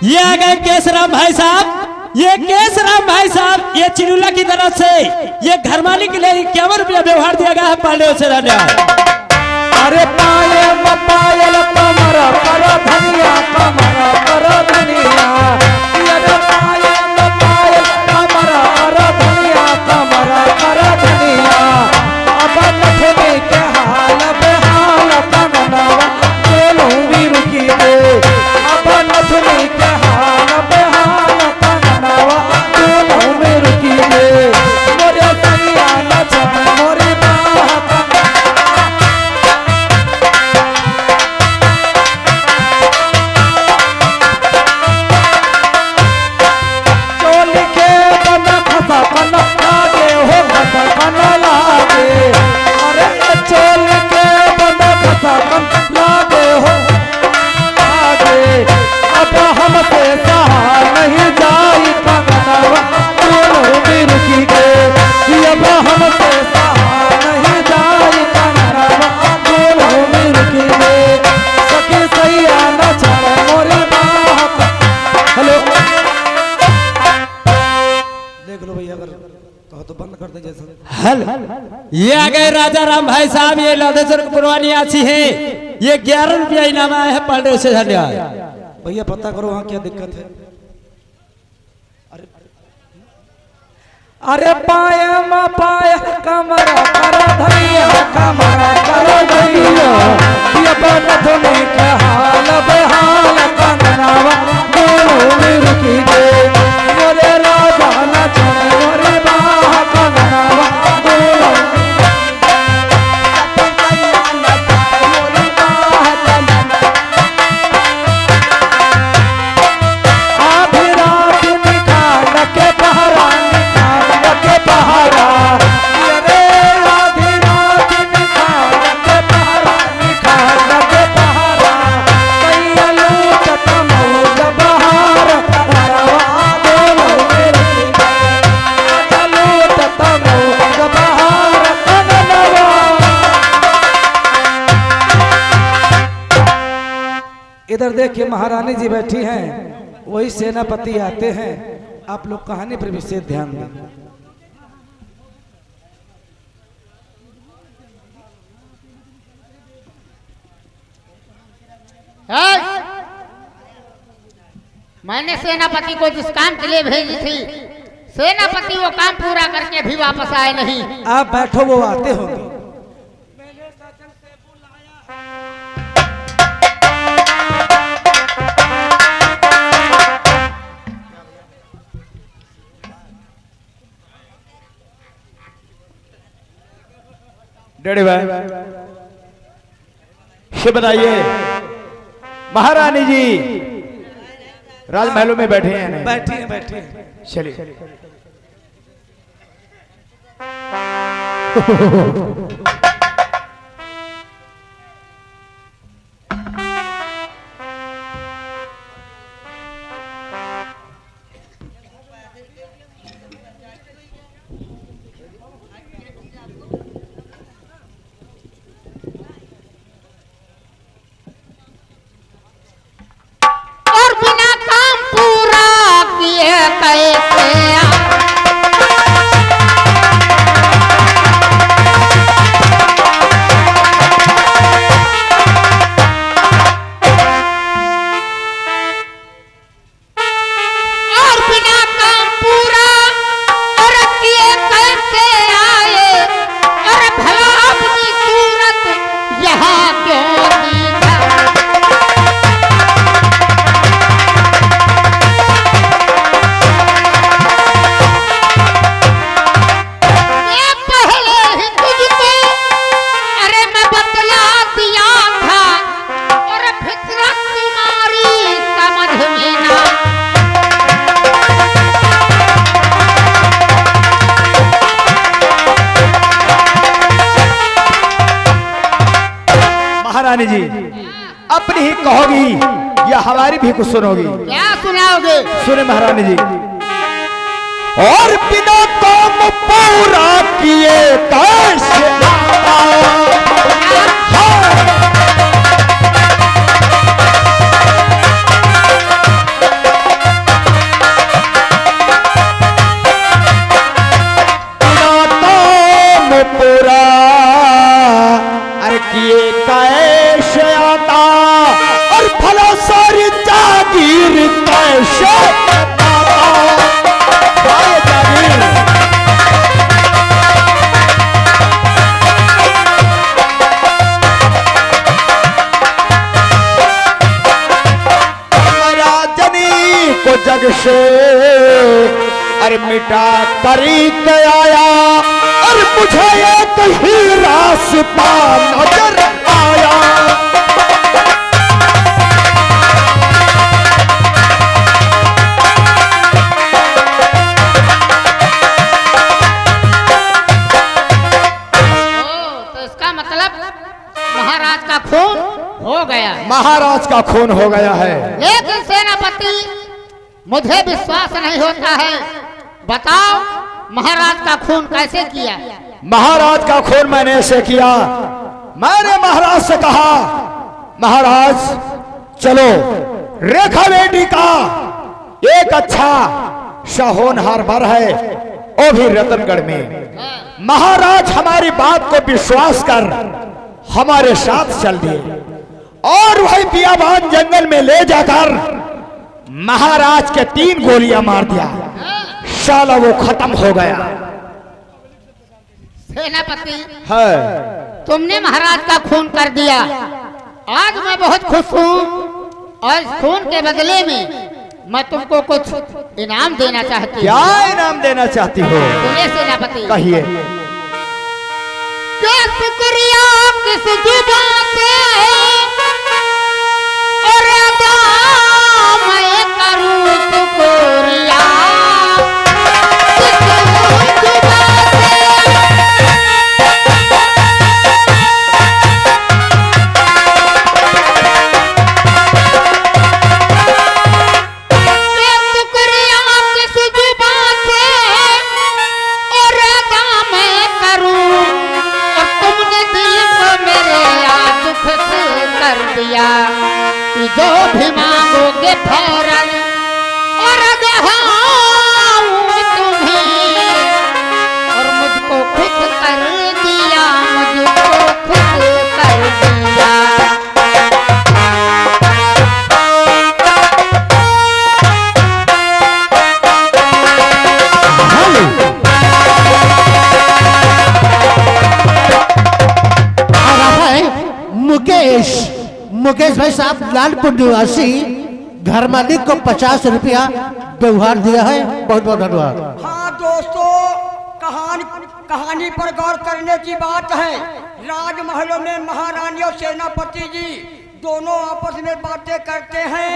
ये आ गए केसराम भाई साहब। ये केसराम भाई साहब ये चिरुला की तरफ से ये घर मालिक के लिए 51 रुपया व्यवहार दिया गया है पांडे से रहने। अरे पायल पायल कमर कर धनिया कमर कर धनिया। अरे पायल पायल कमर कर धनिया कमर कर धनिया। अब नथनी के हाल बेहाल कंगनवा बोलूं भी रुकी दे। अब नथनी के हाल बेहाल कंगनवा बोलूं भी रुकी दे। मोरे सैया नचन मोरे बाप ये आ गए राजा राम भाई साहब। ये लादेश्वर पुरवानी आची है। ये 11 रुपया इनाम आया है पांडे से धन्यवाद। भैया पता करो वहाँ क्या दिक्कत है। अरे पायम पाय कमर कर धनिया कमर कर धनिया। ये बनथनी के हाल बेहाल कंगनवा बोलूं भी रुकी दे। मोरे राजा नचन मोरे बाह कंगनवा बोलूं आधी रात निकाल के पहरा निकाल के पहरा। अरे आधी रात निकाल के पहरा निकाल के पहरा। सैया लूटत मौज बहार करवा बोलो मेरे सैया लूटत मौज बहार कंगनवा। इधर देखिए महारानी जी बैठी हैं, वही सेनापति आते हैं। आप लोग कहानी पर विशेष ध्यान दें। मैंने सेनापति को जिस काम के लिए भेजी थी, सेनापति वो काम पूरा करके भी वापस आए नहीं। आप बैठो, वो आते होंगे। डैडी भाई से बताइए, महारानी जी राजमहलों में बैठे हैं? बैठे हैं बैठे हैं। चलिए। और बिना काम पूरा किए कैसे और बिना काम पूरा और किए कैसे आए। और भला अपनी सूरत यहाँ क्यों दिखा। महारानी जी अपनी ही कहोगी या हमारी भी कुछ सुनोगी? क्या सुनाओगे? सुने महारानी जी। और बिना काम पूरा किए कैसे को जग से अरे मिटा करी के आया और मुझे एक ही रास्ता नजर आया। तो इसका मतलब महाराज का खून हो गया। महाराज का खून हो गया है। लेकिन सेनापति मुझे विश्वास नहीं होता है, बताओ महाराज का खून कैसे किया? महाराज का खून मैंने ऐसे किया, मैंने महाराज से कहा महाराज चलो रेखा बेटी का एक अच्छा शाहोनहार बर है वो भी रतनगढ़ में। महाराज हमारी बात को विश्वास कर हमारे साथ चल दिए और वही बियाबान जंगल में ले जाकर महाराज के 3 गोलियां मार दिया। साला वो खत्म हो गया। सेनापति है तुमने महाराज का खून कर दिया, आज मैं बहुत खुश हूँ और इस खून के बदले में मैं तुमको कुछ इनाम देना चाहती हूँ। क्या इनाम देना चाहती हो? सुनिए सेनापति, कहिए। क्या शुक्रिया किस जुबान से और अदा मैं करूं शुक्रिया किस जुबान से, शुक्रिया किस जुबान से और अदा मैं करूं, और तुमने दिल को मेरे आज खुश कर दिया कि जो भी मांगोगे फौरन और तुम्हें, और मुझको खुश कर दिया, मुझको खुश कर दिया। मुकेश भाई साहब लालपुर निवासी घर मालिक को 50 रुपया व्यवहार दिया है। बहुत बहुत धन्यवाद। हाँ दोस्तों, कहानी पर गौर करने की बात है। राजमहलों में महारानी और सेनापति जी दोनों आपस में बातें करते हैं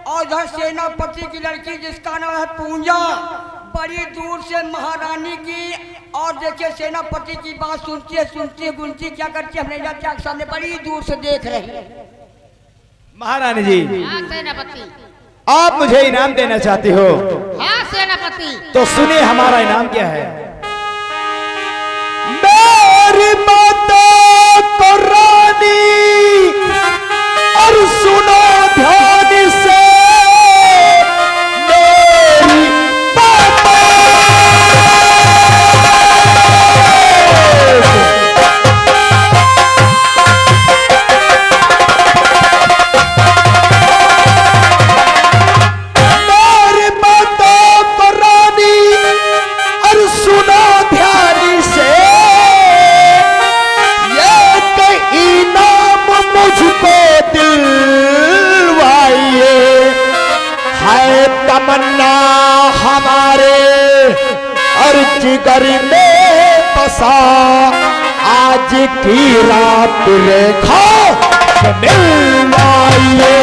और उधर सेनापति की लड़की जिसका नाम है पूंजा बड़ी दूर से महारानी की और देखिए सेनापति की बात सुनती गुनती क्या करती है हमने जाके सामने बड़ी दूर से देख रही है। महारानी जी हाँ सेनापति। आप मुझे इनाम देना चाहती हो? हाँ सेनापति। तो सुनिए हमारा इनाम क्या है। मेरी बातों को रानी और सुनो ध्यान से, मेरी बातों मेरी बातों को रानी और सुनो ध्यान से, ये इनाम मुझको दिलवाइए, है तमन्ना हमारे और जिगर में बसा, आज की रात रेखा दिलवाइए।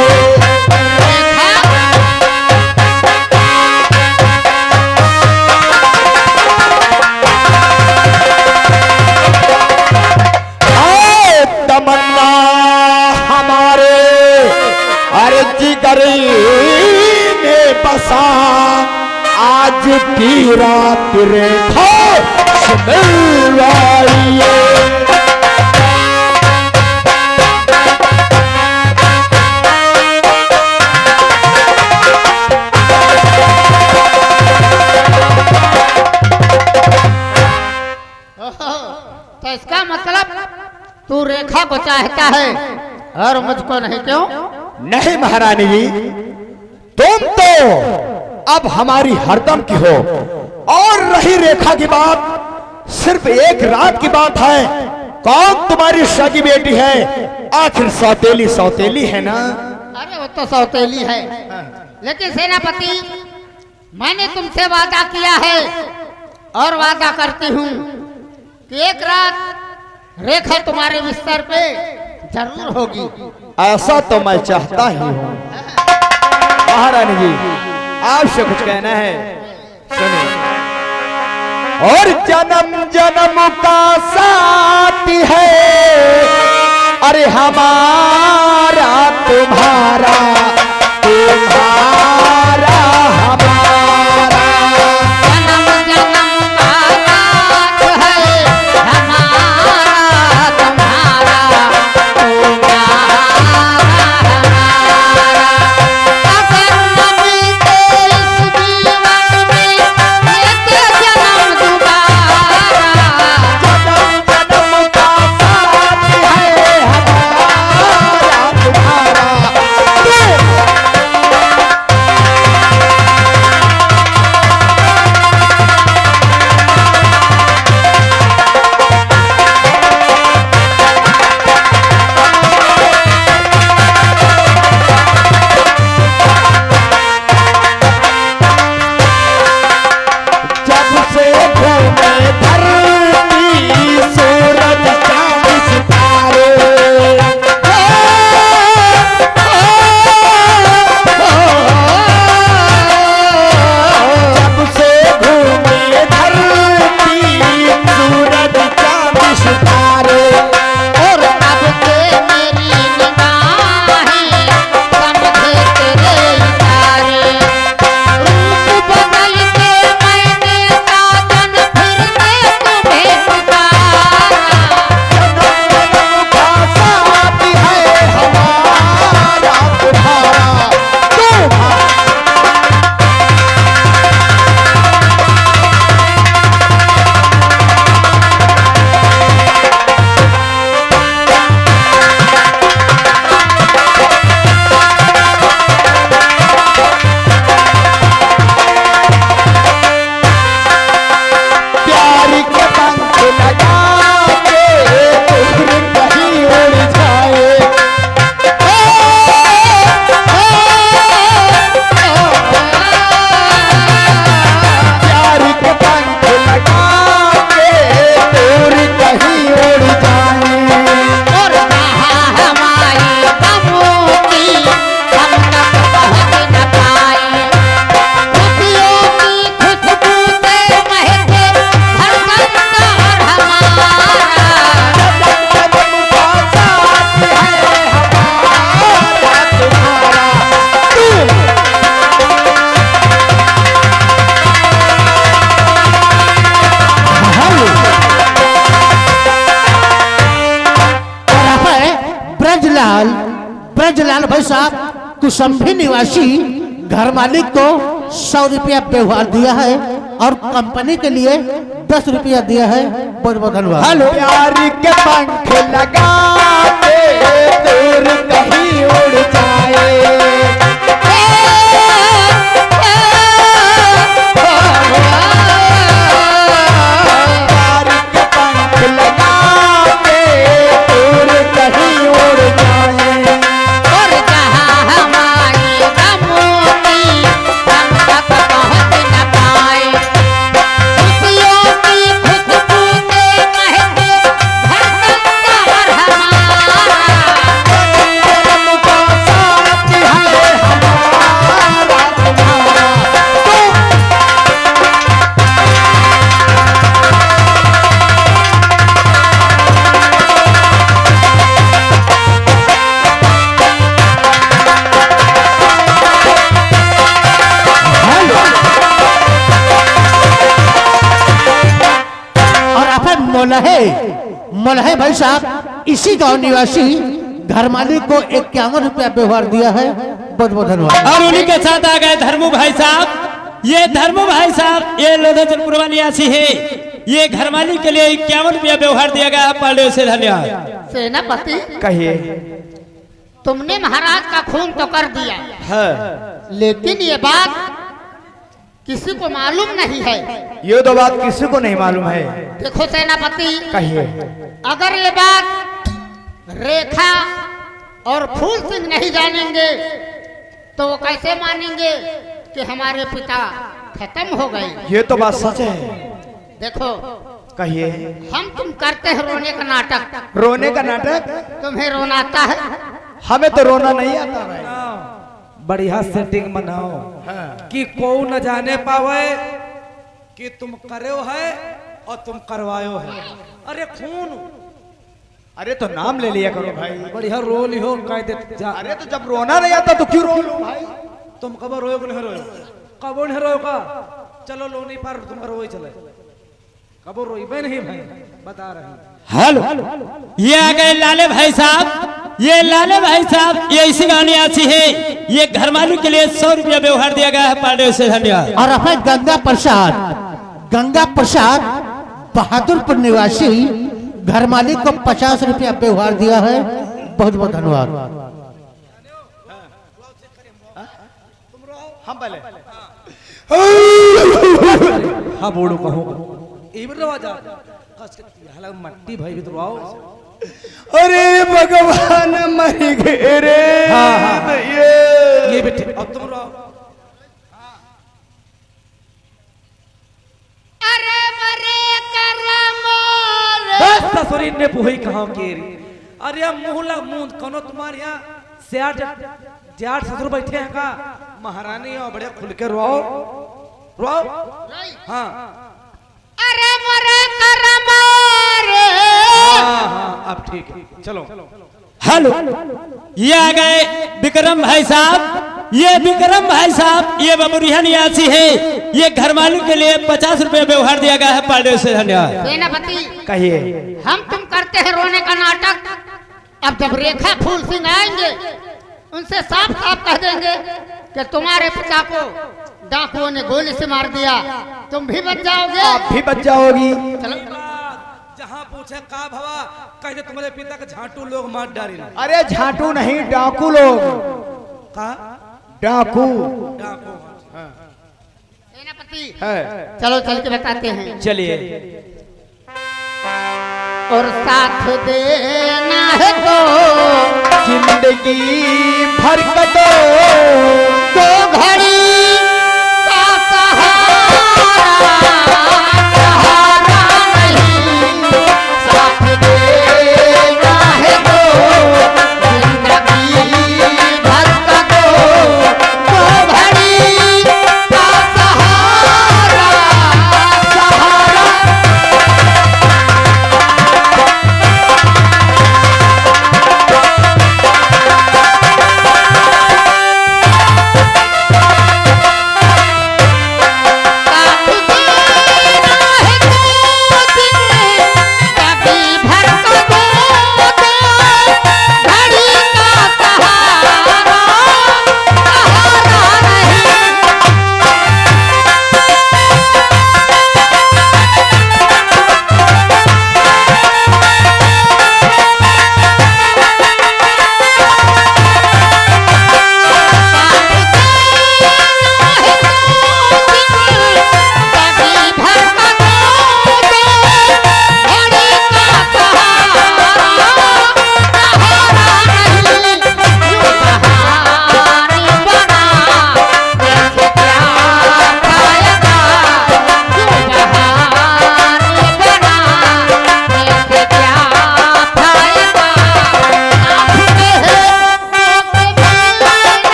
है तमन्ना हमारे अरे जिगर में बसा, आज की रात रेखा दिलवाइए। तो इसका मतलब तू रेखा को चाहता है और मुझको नहीं, क्यों? नहीं महारानी जी, तुम तो अब हमारी हरदम की हो और रही रेखा की बात, सिर्फ एक रात की बात है। कौन तुम्हारी सगी बेटी है? आखिर सौतेली सौतेली है ना। अरे वो तो सौतेली है, लेकिन सेनापति मैंने तुमसे वादा किया है और वादा करती हूँ कि एक रात रेखा तुम्हारे बिस्तर पे जरूर होगी। ऐसा तो मैं चाहता ही हूँ। महारानी जी, आपसे कुछ कहना है, सुनिए। और जन्म जन्म का साथी है, अरे हमारा तुम्हारा तुम्हारा हमारा। जन्म जन्म का साथ है हमारा तुम्हारा तुम्हारा हमारा। अगर न मिलते इस जीवन में लेते जन्म दोबारा। जन्म जन्म का साथी है हमारा तुम्हारा। जब से घूमे धरती सूरज चांद सितारे, जब से घूमे धरती सूरज चांद सितारे। और अब से मेरी निगाहें समझे तेरे इशारे। रूप बदल के मैंने साजन फिर से तुम्हें पुकारा। जन्म का साथी है हमारा तुम्हारा तुम्हारा। प्यार के पंख लगा के दूर कहीं उड़ जाए। प्यार के पंख लगा के दूर कहीं उड़ जाए। और कहा हमारी गमों की हम तक पहुँच न पाए। खुशियों की खुशबू से महके हर संसार हमारा। जन्म का साथी है हमारा तुम्हारा ब्रजलाल ब्रजलाल भाई साहब कुसुम्भी निवासी घर मालिक को 100 रुपया व्यवहार दिया है और कंपनी के लिए 10 रुपया दिया है। बहुत बहुत धन्यवाद। हेलो। प्यार के पंख लगा के दूर कहीं उड़ जाए। प्यार के पंख लगा के दूर कहीं उड़ जाए। और कहा हमारी गमों की हम तक पहुँच न पाए। खुशियों की खुशबू से महके हर संसार हमारा। जन्म का साथी है हमारा तुम्हारा और आप मोलहे भाई साहब इसी गांव निवासी घर मालिक को 51 रुपया व्यवहार दिया है। बहुत बहुत धन्यवाद। और उन्हीं के साथ आ गए धर्मू भाई साहब। ये धर्मू भाई साहब ये लोधेपुरवा निवासी है। ये घर मालिक के लिए 51 रुपया व्यवहार दिया गया है। पांडे से धन्यवाद। सेनापति, कहिए। तुमने महाराज का खून तो कर दिया, है लेकिन ये बात किसी को मालूम नहीं है। ये तो बात किसी को नहीं मालूम है। देखो सेनापति, कहिए। अगर ये बात रेखा और फूल सिंह नहीं जानेंगे तो वो कैसे मानेंगे कि हमारे पिता खत्म हो गए। ये तो बात सच है। देखो कहिए। हम तुम करते हैं रोने का नाटक। रोने का नाटक? तुम्हें रोना आता है? हमें तो रोना नहीं आता भाई। बढ़िया सेटिंग बनाओ कि को न जाने पावे कि तुम करो है और तुम करवायो है। अरे खून, अरे तो नाम ले लिया करो भाई। बढ़िया रो लियो कायदे जा। अरे तो जब रोना नहीं आता तो क्यों रो लो भाई? तुम कब रोयो कि नहीं रोयो? कब नहीं रोयो का? चलो लो नहीं पार तुम रोई चले। कब रोई बे नहीं भाई, बता रहे हैं। हेलो, ये आ गए लाले भाई साहब। ये लाले भाई साहब ये इसी गाने आती है। ये घर मालिक के लिए 100 रुपया व्यवहार दिया गया है पांडे से। धन्यवाद। और अपने गंगा प्रसाद बहादुरपुर निवासी घर मालिक को 50 रुपया व्यवहार दिया है। बहुत बहुत धन्यवाद। हम पहले हाँ बोलो कहो इबर रवाजा हला मट्टी भाई भी तो आओ। अरे भगवान मर गए रे। हाँ, हाँ। ये बेटे अब तुम रहो। अरे मरे करमोर बस ससुरी ने पुही कहाँ केरी। अरे मुंह कौनो तुम्हारे यहाँ जाट ससुर बैठे हैं का? महारानी और बड़े खुल के रो रो। हाँ अरे मरे करमोर। हाँ हाँ अब ठीक है चलो। हेलो, ये आ गए विक्रम भाई साहब। ये विक्रम भाई साहब ये बबुरिया निवासी है। ये घर मालिक के लिए 50 रुपया व्यवहार दिया गया है पांडे से। धन्यवाद। सेनापति कहिए। हम तुम करते हैं रोने का नाटक। अब जब रेखा फूल सिंह आएंगे उनसे साफ साफ कह देंगे कि तुम्हारे पिता को डाकुओं ने गोली से मार दिया, तुम भी बच जाओगे। आप भी बच जाओगी। चलो जहाँ पूछे का भवा कह दे तुम्हारे पिता का झाटू लोग मार डाली। अरे झाटू नहीं डाकू लोग। कहा डाकू डाकू। सेनापति है। चलो चल के बताते हैं। चलिए। और साथ देना है तो जिंदगी भर का दो घड़ी का सहारा नहीं। साथ देना है तो जिंदगी भर का दो घड़ी का सहारा।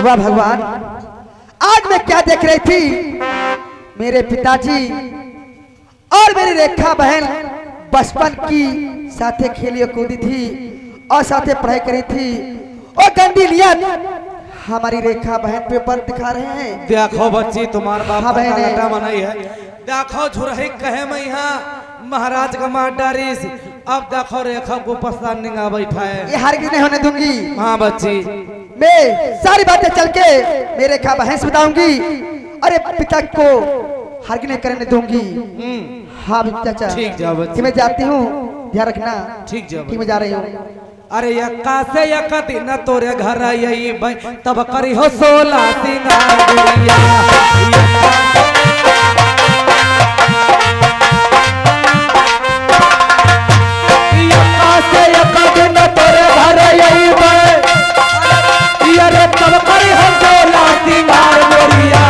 वाह भगवान, आज मैं क्या देख रही थी? मेरे पिताजी और मेरी रेखा बहन बचपन की साथे खेली कूदी थी और साथे पढ़ाई करी थी और गंदी नियत हमारी रेखा बहन पे ऊपर दिखा रहे हैं। देखो बच्ची तुम्हारा बाप हाँ बहन है। लटा मनाई है। देखो झुरही कहे मैं यहाँ महाराज का मार डारिस। अब देखो रेखा को पसंद निगा बैठा है। ये हरगिज नहीं होने दूंगी। हाँ बच्ची मैं सारी बातें चल के मेरे रेखा बहन से बताऊंगी। अरे पिता को हरगिज नहीं करने दूंगी। हाँ चाचा ठीक जाओ बच्ची। कि मैं जाती हूँ, ध्यान रखना। ठीक जाओ ठीक मैं जा रही हूँ। अरे यक्का से यक दिन तोरे घर यही भाई तब करी हो 16 सिंगार गुड़िया यक्का से यक दिन तोरे घर यही भाई अरे तब करी हो 16 सिंगार गुड़िया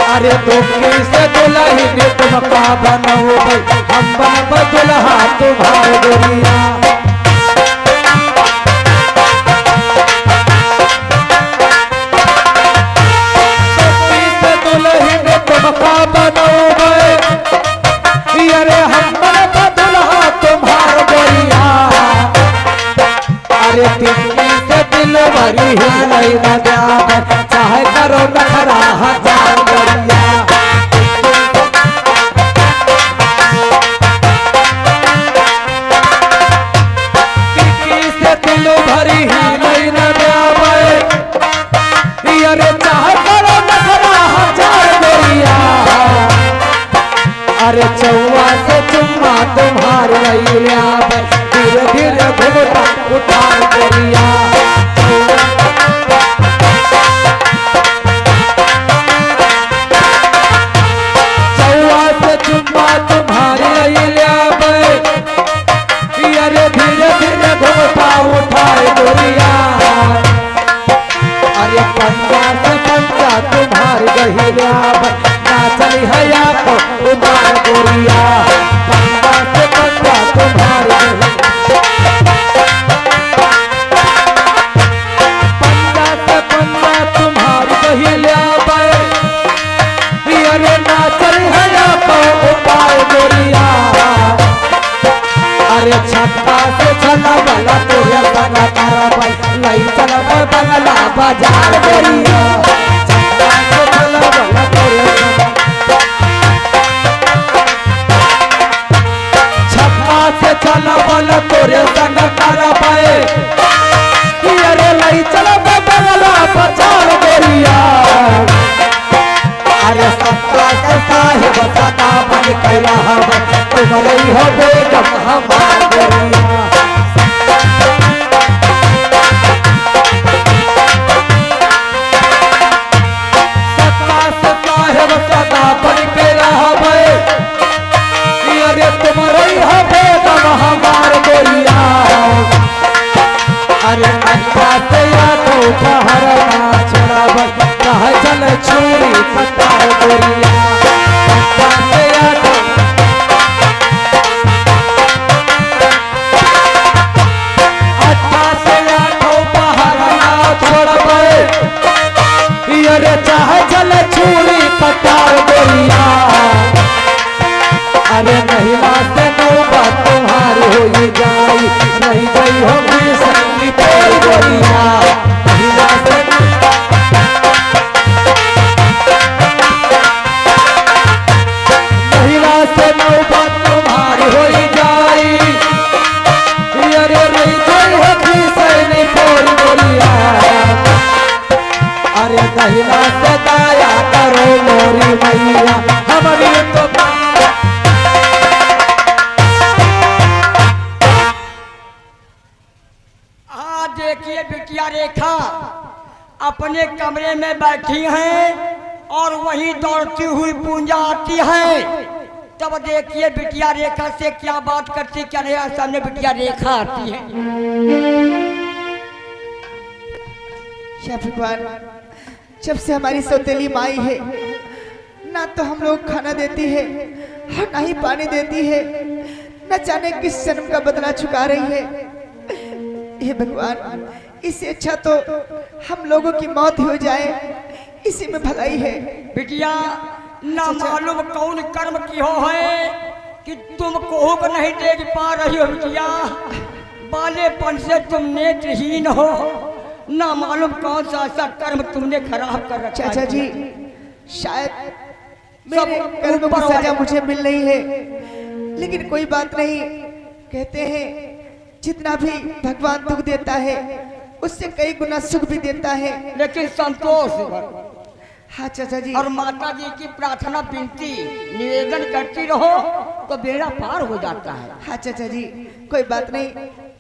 अरे दुखी से दुल्ही ने तुम का बनो भाई हम बन दुल्हा तुम्हारे गुड़िया अरे हम दुल्हा तुम्हार गोरिया अरे तिल्ली से दिल भरी है नहीं लगा चाहे करो नखरा 1000 गोरिया तिल्ली से दिल भरी है नहीं लगा अरे चाहे करो नखरा 1000 गोरिया अरे चौवा से चुम्मा तुम्हार रैया धीरे धीरे घुमटा उठार गोरिया चौवा से चुम्मा तुम्हार रैया अरे धीरे धीरे घुमटा उठार गोरिया अरे पंजा से पंजा तुम्हार गहिया चली हया को उमार गोरिया पंजा से पंजा तुम्हार पंजा से पंजा तुम्हार गहिया अरे ना चली हया को उमार गोरिया अरे छक्का से छला वाला तोरा बना तारा भाई लाई चला बंगला बाजार गोरिया छक्का से छला वाला तोरा से चला वाला तोरे संग तारा पाए अरे लाई चला बंगला बाजार गोरिया अरे सत्ता से साहिब सदा बन कैला तुम्हारे हो बेगम हमार गोरिया सत्ता से साहिब सदा बन कैला अरे तुम्हारे हो बेगम हमार गोरिया अरे अच्छा से या तो पहरना छोड़ा कह चल छुरी कटार गोरिया अच्छा से या तो अच्छा से या तो पहरना छोड़ा अरे चाहे चल छुरी कटार गोरिया अरे महिला से नौबत तुम्हारी हो जाई नहीं गई होगी संगी तेरी गोरिया महिला से महिला से नौबत तुम्हारी हो जाई अरे नहीं गई होगी संगी तेरी गोरिया अरे महिला से दया करो मोरी मैया हमारी तो देखिए बिटिया रेखा अपने कमरे में बैठी हैं और वहीं दौड़ती हुई पूंजा आती है। तब देखिए बिटिया रेखा से क्या बात करती, क्या नहीं, सामने बिटिया रेखा आती है। या भगवान, जब से हमारी सौतेली माई है ना तो हम लोग खाना देती है और ना ही पानी देती है, न जाने किस जन्म का बदला चुका रही है। हे भगवान, इससे अच्छा तो हम लोगों की मौत हो जाए, इसी में भलाई है। बिटिया ना मालूम कौन कर्म की हो है कि तुम कोहू को नहीं देख पा रही हो। बिटिया बालेपन से तुम नेत्रहीन हो, ना मालूम कौन सा ऐसा कर्म तुमने खराब कर रखा। चाचा जी, शायद मेरे कर्म की सजा मुझे मिल रही है, लेकिन कोई बात नहीं। कहते हैं जितना भी भगवान दुख देता है उससे कई गुना सुख भी देता है। लेकिन संतोष हाँ चाचा जी, और माता जी की प्रार्थना विनती निवेदन करती रहो तो बेड़ा पार हो जाता है। हाँ चाचा जी, कोई बात नहीं,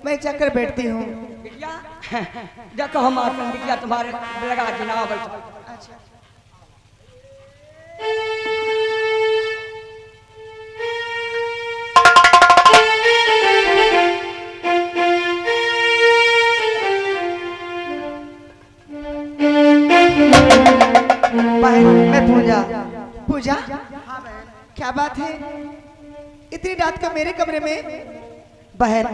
मैं जाकर बैठती हूँ। बिटिया देखो हम आते हैं, बिटिया तुम्हारे लगा जनाब। अच्छा बहन मैं पूजा। पूजा, क्या बात है इतनी रात को मेरे कमरे में? बहन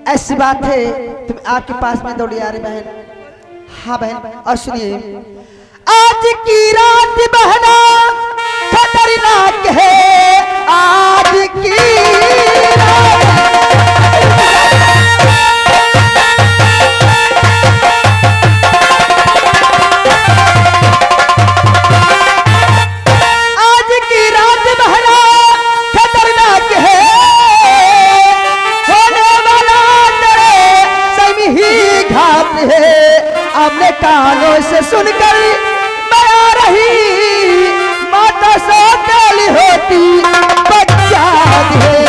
ऐसी बात है तुम आपके पास में दौड़ी आ रही बहन। हाँ बहन और सुनिए, आज की रात बहना खतरनाक है। आज की अपने कानों से सुनकर मैं आ रही माता सौतेली होती बच्चा है।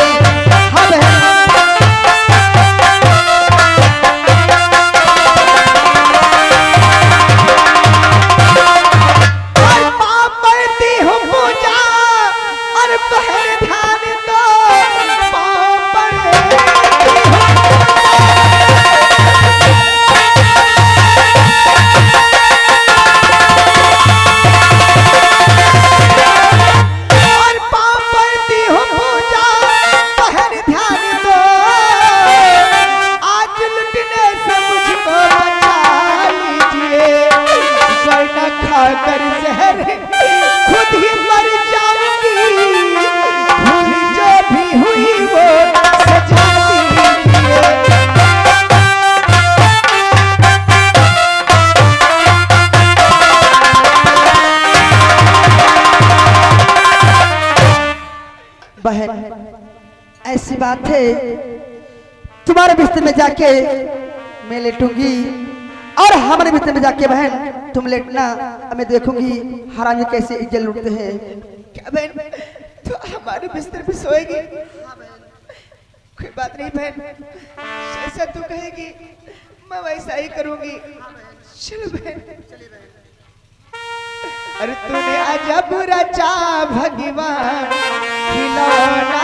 और पाप पढ़ती हूँ पूजा और बहन ध्यान दो पाप पढ़ती कर जहर खुद ही मर जाऊंगी। भूल जो भी हुई वो सजा दीजिए। बहन ऐसी बात है तुम्हारे बिस्तर में जाके मैं लेटूंगी और हमारे बिस्तर में जाके बहन तुम लेटना। मैं देखूंगी हरामी कैसे इज्जत लूटते हैं। क्या बहन तो हमारे बिस्तर पे सोएगी? कोई बात नहीं बहन, जैसा तू कहेगी मैं वैसा ही करूंगी। चलो बहन। अरे तूने अजब रचा भगवान खिलौना